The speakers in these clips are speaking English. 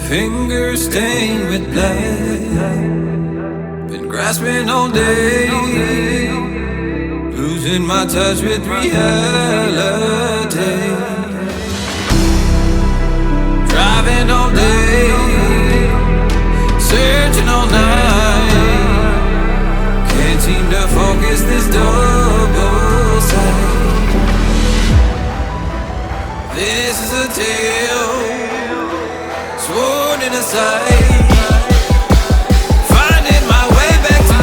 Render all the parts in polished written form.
Fingers stained with blood. Been grasping all day, losing my touch with reality. Driving all day, searching all night. Can't seem to focus this double sight. This is a tale sworn in a sight. Finding my way back to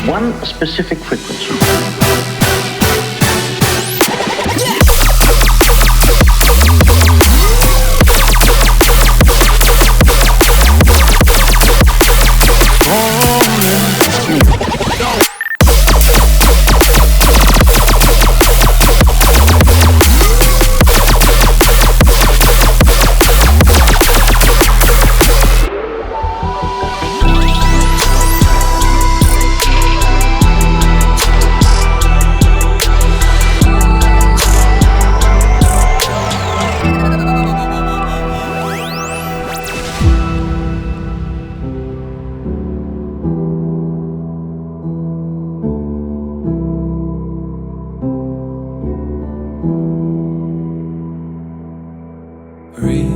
one specific frequency. Breathe.